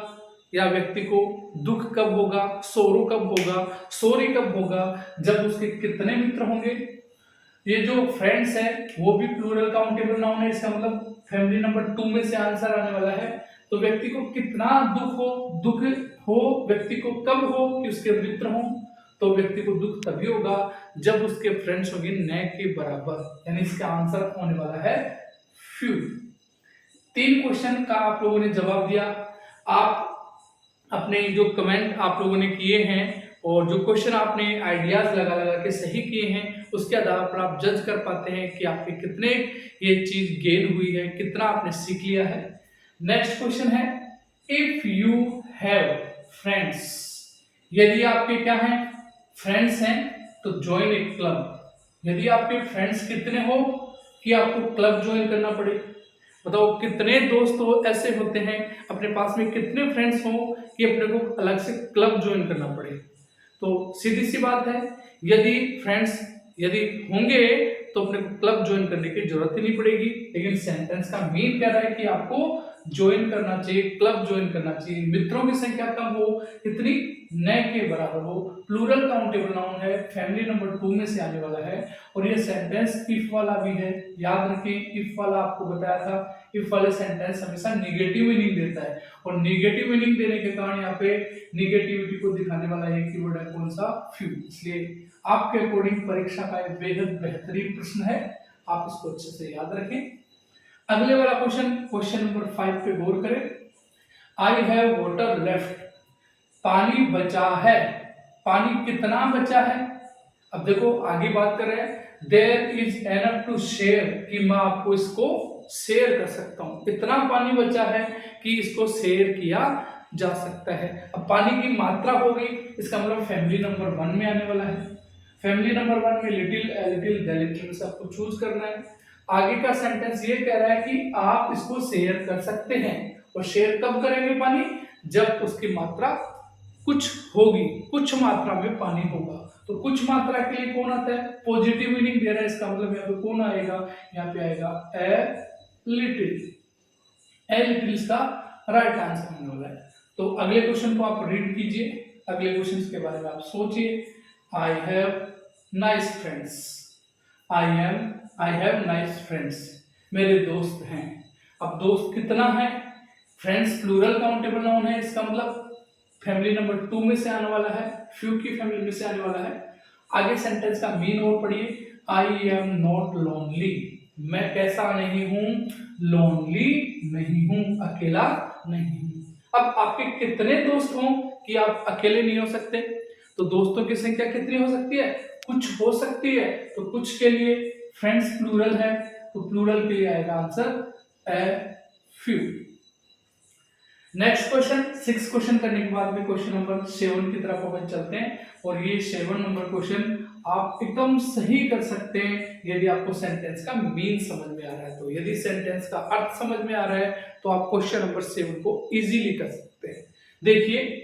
या व्यक्ति को दुख कब होगा, सोरो कब होगा, सॉरी कब होगा, जब उसके कितने मित्र होंगे। ये जो फ्रेंड्स है वो भी प्लूरल काउंटेबल नाउन है, इसका मतलब फैमिली नंबर 2 में से आंसर आने वाला है। तो व्यक्ति को कितना दुख हो व्यक्ति को कब हो कि उसके मित्र हों, तो व्यक्ति को दुख तभी होगा जब उसके फ्रेंड्स होंगे न के बराबर, यानी इसका आंसर होने वाला है फ्यू। 3 क्वेश्चन का आप लोगों ने जवाब दिया। आप अपने जो कमेंट आप लोगों ने किए हैं और जो क्वेश्चन आपने आइडियाज लगा लगा के सही किए हैं, उसके आधार पर आप जज कर पाते हैं कि आपके कितने ये चीज गेन हुई है, कितना आपने सीख लिया है। नेक्स्ट क्वेश्चन है, इफ यू हैव फ्रेंड्स, यदि आपके क्या हैं फ्रेंड्स हैं तो ज्वाइन ए क्लब। यदि आपके फ्रेंड्स कितने हो कि आपको क्लब ज्वाइन करना पड़े। बताओ कितने दोस्त हो ऐसे होते हैं, अपने पास में कितने फ्रेंड्स हो कि अपने को अलग से क्लब ज्वाइन करना पड़े। तो सीधी सी बात है, यदि फ्रेंड्स यदि होंगे तो अपने को क्लब ज्वाइन करने की जरूरत ही नहीं पड़ेगी। लेकिन सेंटेंस का मीन कह रहा है कि आपको ज्वाइन करना चाहिए, क्लब ज्वाइन करना चाहिए। मित्रों की संख्या कम हो, इतनी न के बराबर हो। प्लूरल काउंटेबल नाउन है, फैमिली नंबर 2 में से आने वाला है। और ये सेंटेंस इफ वाला भी है, याद रखिए इफ वाला आपको बताया था, इफ वाले सेंटेंस हमेशा निगेटिव मीनिंग देता है और निगेटिव मीनिंग देने के कारण यहाँ पे निगेटिविटी को दिखाने वाला एक कीवर्ड है कौन सा, फ्यू। इसलिए आपके अकॉर्डिंग परीक्षा का एक बेहद बेहतरीन प्रश्न है, आप इसको अच्छे से याद रखें। अगले वाला क्वेश्चन नंबर 5 पे गौर करें। आई हैव वाटर लेफ्ट, पानी बचा है, पानी कितना बचा है। अब देखो आगे बात कर रहे हैं, there is enough to share, कि मैं आपको इसको शेयर कर सकता हूं। इतना पानी बचा है कि इसको शेयर किया जा सकता है। अब पानी की मात्रा हो गई, इसका मतलब फैमिली नंबर 1 में आने वाला है। फैमिली नंबर 1 में लिटिल लिटिल द लिटिल से आपको चूज करना है। आगे का सेंटेंस ये कह रहा है कि आप इसको शेयर कर सकते हैं। और शेयर कब करेंगे पानी, जब उसकी मात्रा कुछ होगी, कुछ मात्रा में पानी होगा। तो कुछ मात्रा के लिए कौन आता है, पॉजिटिव मीनिंग दे रहा है, इसका मतलब यहाँ पे कौन आएगा, यहाँ पे आएगा ए लिटिल। ए लिटिल इसका राइट आंसर होने वाला है। तो अगले क्वेश्चन को आप रीड कीजिए, अगले क्वेश्चन के बारे में आप सोचिए। I have nice friends, I have nice friends, मेरे दोस्त हैं। अब दोस्त कितना है, फ्रेंड्स प्लूरल काउंटेबल नाउन है, इसका मतलब फैमिली नंबर 2 में से आने वाला है, फ्यू की फैमिली में से आने वाला है। आगे सेंटेंस का मीन और पढ़िए, आई एम नॉट लोनली, मैं कैसा नहीं हूं, लोनली नहीं हूं, अकेला नहीं हूं। अब आपके कितने दोस्त हों कि आप अकेले नहीं हो सकते, तो दोस्तों की संख्या कितनी हो सकती है, कुछ हो सकती है। तो कुछ के लिए फ्रेंड्स प्लूरल है, तो प्लूरल के लिए आएगा answer a few. Next question, 6 question करने के बाद में क्वेश्चन नंबर 7 की तरफ अपन चलते हैं। और ये 7 नंबर क्वेश्चन आप एकदम सही कर सकते हैं यदि आपको सेंटेंस का मीन समझ में आ रहा है। तो यदि सेंटेंस का अर्थ समझ में आ रहा है तो आप क्वेश्चन नंबर 7 को इजीली कर सकते हैं। देखिए,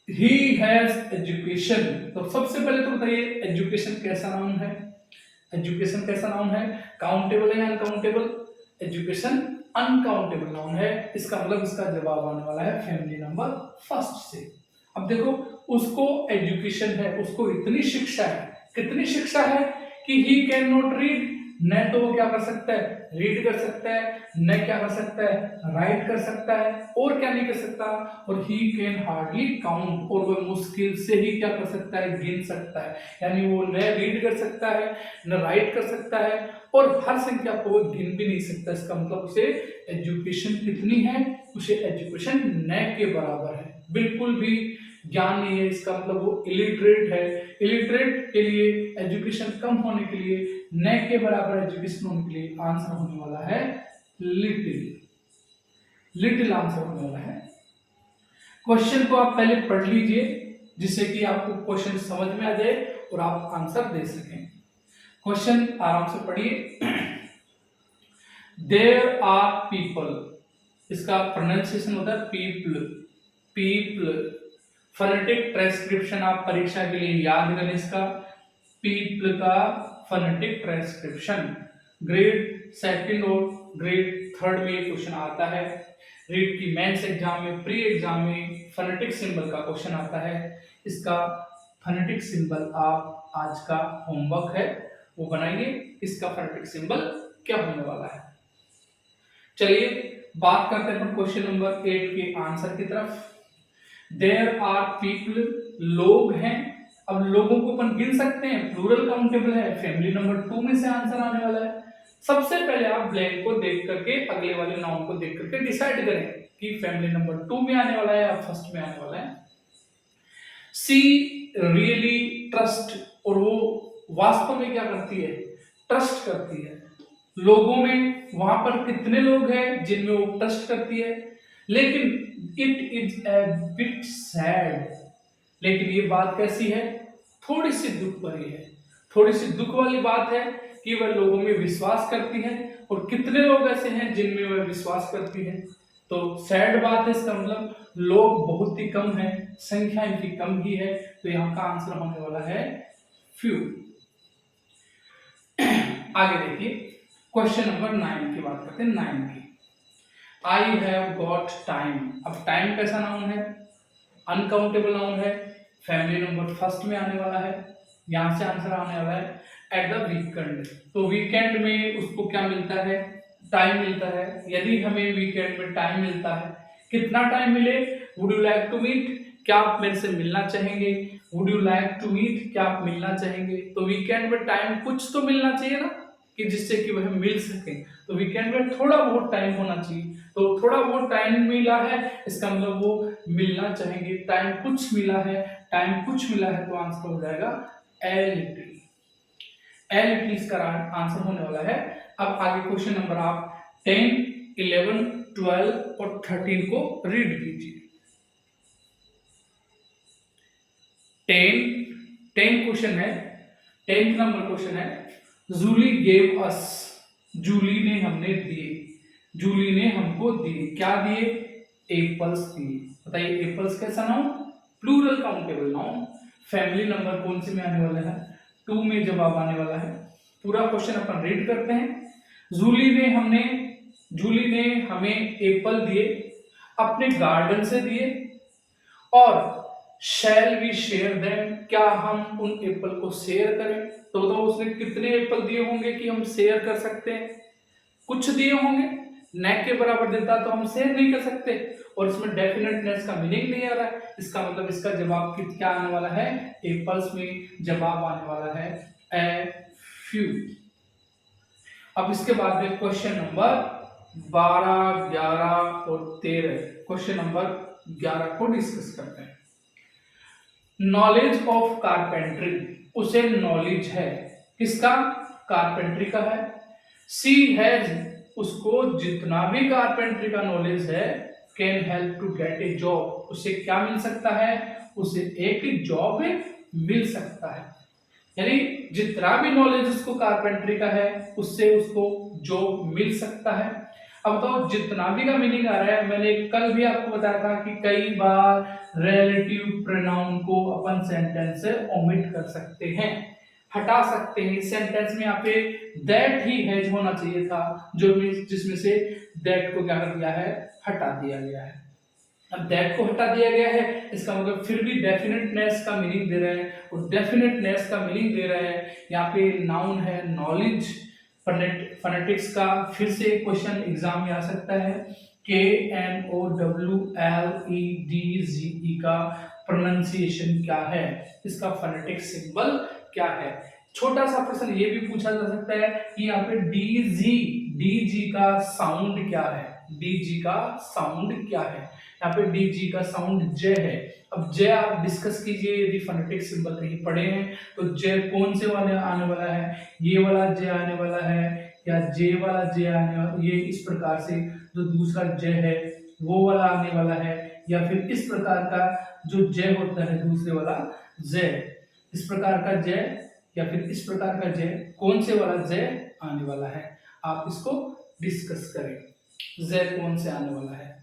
ही हैज एजुकेशन, तो सबसे पहले तो बताइए एजुकेशन कैसा नाउन है, एजुकेशन कैसा नाउन है, काउंटेबल है या अनकाउंटेबल, एजुकेशन अनकाउंटेबल नाउन है। इसका मतलब इसका जवाब आने वाला है फैमिली नंबर 1 से। अब देखो उसको एजुकेशन है, उसको इतनी शिक्षा है, कितनी शिक्षा है कि ही कैन नॉट रीड, न तो वो क्या कर सकता है, रीड कर सकता है, न क्या कर सकता है, राइट कर सकता है, और क्या नहीं कर सकता, और ही कैन हार्डली काउंट, और वह मुश्किल से ही क्या कर सकता है, गिन सकता है। यानी वो न रीड कर सकता है, न राइट कर सकता है, और हर संख्या को वो गिन भी नहीं सकता। इसका मतलब उसे एजुकेशन कितनी है, उसे एजुकेशन न के बराबर है, बिल्कुल भी ज्ञान नहीं है इसका मतलब वो इलिटरेट है। इलिटरेट के लिए एजुकेशन कम होने के लिए, न के बराबर एजुकेशन होने के लिए आंसर होने वाला है लिटिल। लिटिल आंसर होने वाला है। क्वेश्चन को आप पहले पढ़ लीजिए जिससे कि आपको क्वेश्चन समझ में आ जाए और आप आंसर दे सकें। क्वेश्चन आराम से पढ़िए। देयर आर पीपल, इसका प्रोनाउंसिएशन होता है पीपल, पीपल। फोनेटिक ट्रांसक्रिप्शन आप परीक्षा के लिए याद करें इसका, पीपल का फोनेटिक ट्रांसक्रिप्शन ग्रेड सेकंड और ग्रेड थर्ड में क्वेश्चन आता है। रीड की मेंस एग्जाम में, प्री एग्जाम में फोनेटिक सिंबल का क्वेश्चन आता है। इसका फोनेटिक सिंबल आप आज का होमवर्क है वो बनाइए, इसका फोनेटिक सिंबल क्या होने वाला है। चलिए बात करते हैं क्वेश्चन नंबर 8 के आंसर की तरफ। देयर आर पीपल, लोग हैं। अब लोगों को अपन गिन सकते हैं, प्लूरल काउंटेबल है, फैमिली नंबर 2 में से आंसर आने वाला है। सबसे पहले आप ब्लैंक को देख करके अगले वाले नाउन को देख करके डिसाइड करें कि फैमिली नंबर 2 में आने वाला है या फर्स्ट में आने वाला है। सी रियली ट्रस्ट, और वो वास्तव में क्या करती है, ट्रस्ट करती है। लोगों में वहां पर कितने लोग हैं जिनमें वो ट्रस्ट करती है, लेकिन it is a bit sad, लेकिन ये बात कैसी है, थोड़ी सी दुख भरी है। थोड़ी सी दुख वाली बात है कि वह लोगों में विश्वास करती है, और कितने लोग ऐसे हैं जिनमें वह विश्वास करती है। तो सैड बात है, इसका मतलब लोग बहुत ही कम है, संख्या इनकी कम ही है। तो यहाँ का आंसर होने वाला है फ्यू। आगे देखिए क्वेश्चन नंबर 9 की बात करते हैं। 9 की, आई हैव गॉट टाइम। अब टाइम कैसा नाउन है, अनकाउंटेबल नाउन है, फैमिली नंबर फर्स्ट में आने वाला है। यहां से आंसर आने वाला है एट द वीकेंड। तो वीकेंड में उसको क्या मिलता है, टाइम मिलता है। यदि हमें वीकेंड में टाइम मिलता है, कितना टाइम मिले, would you like to meet, क्या आप मेरे से मिलना चाहेंगे, would you like to meet, क्या आप मिलना चाहेंगे। तो वीकेंड में टाइम कुछ तो मिलना चाहिए ना, कि जिससे कि वह मिल सके। तो वीकेंड में थोड़ा बहुत टाइम होना चाहिए, तो थोड़ा बहुत टाइम मिला है, इसका मतलब वो मिलना चाहेंगे। टाइम कुछ मिला है, टाइम कुछ मिला है, तो आंसर हो जाएगा ए लिटिल। ए लिटिल इसका आंसर होने वाला है। अब आगे क्वेश्चन नंबर आप 10, 11, 12 और 13 को रीड कीजिए। 10 क्वेश्चन है, 10th नंबर क्वेश्चन है। जूली गेव अस, जूली ने हमने दिए, जूली ने हमको दिए, क्या दिए, एप्पल्स दिए। बताइए एप्पल्स कैसा noun, plural countable noun. Family number कौन से में आने वाला है, 2 में जवाब आने वाला है। पूरा क्वेश्चन अपन रीड करते हैं। जूली ने हमें एप्पल दिए, अपने गार्डन से दिए, और शैल वी शेयर देम, क्या हम उन एप्पल को शेयर करें। तो उसने कितने एप्पल दिए होंगे कि हम शेयर कर सकते हैं, कुछ दिए होंगे, न के बराबर देता तो हम शेयर नहीं कर सकते। और इसमें डेफिनेटनेस का मीनिंग नहीं आ रहा है, इसका मतलब इसका जवाब क्या आने वाला है, एप्पल्स में जवाब आने वाला है ए फ्यू। अब इसके बाद में क्वेश्चन नंबर 12, 11 और 13, क्वेश्चन नंबर 11 को डिस्कस करते हैं। नॉलेज ऑफ कारपेंट्री, उसे नॉलेज है, किसका, कारपेंट्री का है। सी हैज, उसको जितना भी कारपेंट्री का नॉलेज है, can help to get a job, उसे क्या मिल सकता है, उसे एक जॉब मिल सकता है। यानी जितना भी नॉलेज उसको कारपेंट्री का है, उससे उसको जॉब मिल सकता है। अब तो जितना भी का मीनिंग आ रहा है, मैंने कल भी आपको बताया था कि कई बार रिलेटिव प्रोनाउन को अपन सेंटेंस से ओमिट कर सकते हैं, हटा सकते हैं। सेंटेंस में यहाँ पे दैट ही हैज होना चाहिए था, जो जिसमें से दैट को क्या कर दिया है, हटा दिया गया है। अब दैट को हटा दिया गया है, इसका मतलब फिर भी डेफिनेटनेस का मीनिंग दे रहे हैं, और डेफिनेटनेस का मीनिंग दे रहे हैं। यहाँ पे नाउन है नॉलेज, फोनेटिक्स का फिर से क्वेश्चन एग्जाम में आ सकता है। KNOWLEDGE का प्रोनाउंसिएशन क्या है, इसका फोनेटिक सिंबल क्या है। छोटा सा प्रश्न ये भी पूछा जा सकता है कि यहाँ पे DG का साउंड क्या है, DG का साउंड क्या है। यहाँ पे DG का साउंड ज है, अब जे आप डिस्कस कीजिए, यदि फोनेटिक सिंबल कहीं पढ़े हैं तो जे कौन से वाले आने वाला है, ये वाला जे आने वाला है या जे वाला जे आने वाला, ये इस प्रकार से जो दूसरा जे है वो वाला आने वाला है, या फिर इस प्रकार का जो जे होता है दूसरे वाला जे, इस प्रकार का जे या फिर इस प्रकार का जे, कौन से वाला जे आने वाला है, आप इसको डिस्कस करें जे कौन से आने वाला है।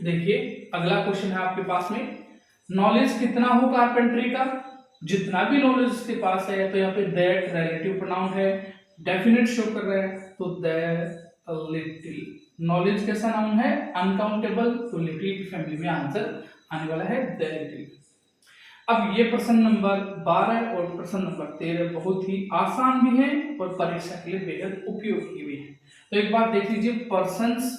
देखिए अगला क्वेश्चन है आपके पास में, नॉलेज कितना हो कारपेंटरी का, जितना भी नॉलेज उसके पास है, तो यहाँ पे दैट रिलेटिव प्रोनाउन है, डेफिनेट शो कर रहा है, तो दैट लिटिल, नॉलेज कैसा नाउन है, अनकाउंटेबल, तो लिटिल की फैमिली में आंसर आने वाला है दैट लिटिल। अब ये प्रश्न नंबर 12 और प्रश्न नंबर 13 बहुत ही आसान भी है और परीक्षा के लिए बेहद उपयोगी भी है। तो एक बात देख लीजिए, पर्सन्स,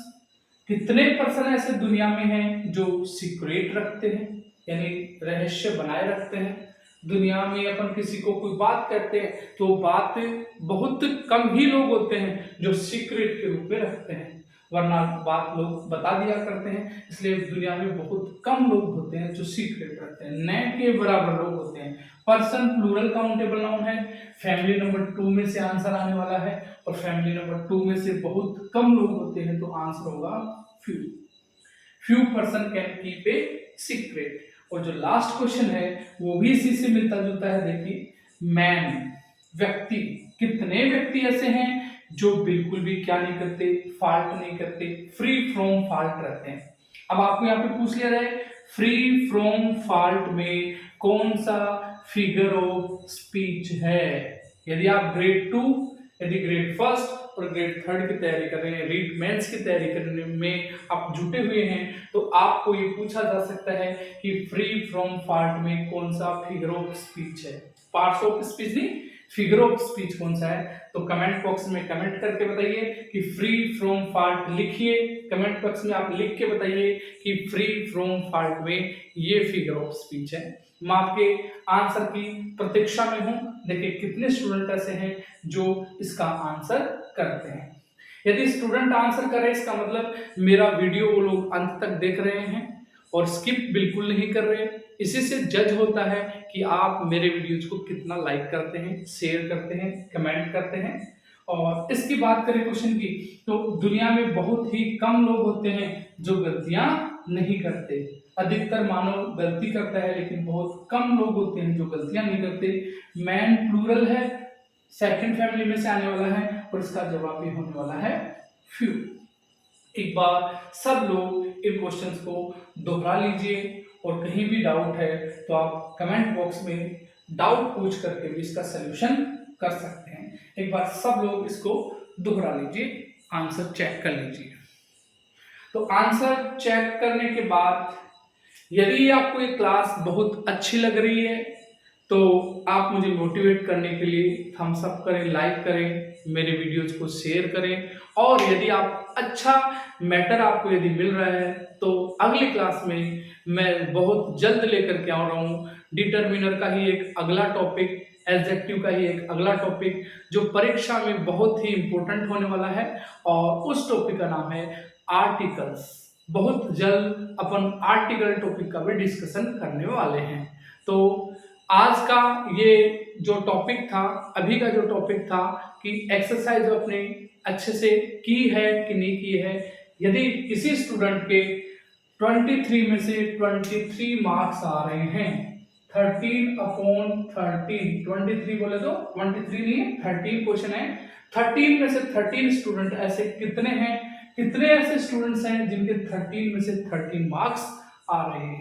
कितने पर्सन ऐसे दुनिया में हैं जो सीक्रेट रखते हैं, यानी रहस्य बनाए रखते हैं। दुनिया में अपन किसी को कोई बात कहते हैं तो बात बहुत कम ही लोग होते हैं जो सीक्रेट के रूप में रखते हैं, वरना बात लोग बता दिया करते हैं। इसलिए दुनिया में बहुत कम लोग होते हैं जो सीक्रेट रखते हैं, न के बराबर लोग होते हैं। पर्सन प्लूरल काउंटेबल नाउन है, फैमिली नंबर 2 में से आंसर आने वाला है, और फैमिली नंबर 2 में से बहुत कम लोग होते हैं, तो आंसर होगा few person can keep a secret. और जो लास्ट क्वेश्चन है वो भी इसी से मिलता जुलता है, देखिए मैन, व्यक्ति, कितने व्यक्ति ऐसे हैं जो बिल्कुल भी क्या नहीं करते, फॉल्ट नहीं करते, फ्री फ्रॉम फॉल्ट रहते हैं। अब आपको यहाँ पे पूछ लिया जाए फ्री फ्रॉम फॉल्ट में कौन सा फिगर ऑफ स्पीच है। यदि आप ग्रेड 2, यदि ग्रेड 1 और ग्रेड 3 की तैयारी कर रहे हैं, रीड मेंस की तैयारी करने में आप जुटे हुए हैं, तो आपको ये पूछा जा सकता है कि फ्री फ्रॉम फॉल्ट में कौन सा फिगर ऑफ स्पीच है। पार्ट्स ऑफ स्पीच नहीं, फिगर ऑफ स्पीच कौन सा है। तो कमेंट बॉक्स में कमेंट करके बताइए कि फ्री फ्रॉम फॉल्ट लिखिए, कमेंट बॉक्स में आप लिख के बताइए कि फ्री फ्रॉम फॉल्ट में ये फिगर ऑफ स्पीच है। मैं आपके आंसर की प्रतीक्षा में हूं। देखिए कितने स्टूडेंट ऐसे हैं जो इसका आंसर करते हैं। यदि स्टूडेंट आंसर करे इसका मतलब मेरा वीडियो वो लोग अंत तक देख रहे हैं और स्किप बिल्कुल नहीं कर रहे। इसी से जज होता है कि आप मेरे वीडियोज को कितना लाइक करते हैं, शेयर करते हैं, कमेंट करते हैं। और इसकी बात करें क्वेश्चन की, तो दुनिया में बहुत ही कम लोग होते हैं जो गलतियां नहीं करते। अधिकतर मानव गलती करता है, लेकिन बहुत कम लोग होते हैं जो गलतियां नहीं करते। मैन प्लूरल है, सेकंड फैमिली में से आने वाला है, और इसका जवाब भी होने वाला है फ्यू। एक बार सब लोग इन क्वेश्चंस को दोहरा लीजिए, और कहीं भी डाउट है तो आप कमेंट बॉक्स में डाउट पूछ करके भी इसका सलूशन कर सकते हैं। एक बार सब लोग इसको दोहरा लीजिए, आंसर चेक कर लीजिए। तो आंसर चेक करने के बाद यदि आपको ये क्लास बहुत अच्छी लग रही है तो आप मुझे मोटिवेट करने के लिए थम्स अप करें, लाइक करें, मेरे वीडियोज को शेयर करें। और यदि आप अच्छा मैटर आपको यदि मिल रहा है तो अगली क्लास में मैं बहुत जल्द लेकर के आ रहा हूँ डिटर्मिनर का ही एक अगला टॉपिक, एडजेक्टिव का ही एक अगला टॉपिक, जो परीक्षा में बहुत ही इंपॉर्टेंट होने वाला है। और उस टॉपिक का नाम है आर्टिकल्स। बहुत जल्द अपन आर्टिकल टॉपिक का भी डिस्कशन करने वाले हैं। तो आज का ये जो टॉपिक था, अभी का जो टॉपिक था कि एक्सरसाइज अपने अच्छे से की है कि नहीं की है। यदि किसी स्टूडेंट के 23 में से 23 मार्क्स आ रहे हैं, 13/13, 23 बोले तो 23 नहीं है, 13 क्वेश्चन है, 13 में से 13 स्टूडेंट ऐसे कितने हैं, कितने ऐसे स्टूडेंट्स हैं जिनके 13 में से 13 मार्क्स आ रहे हैं।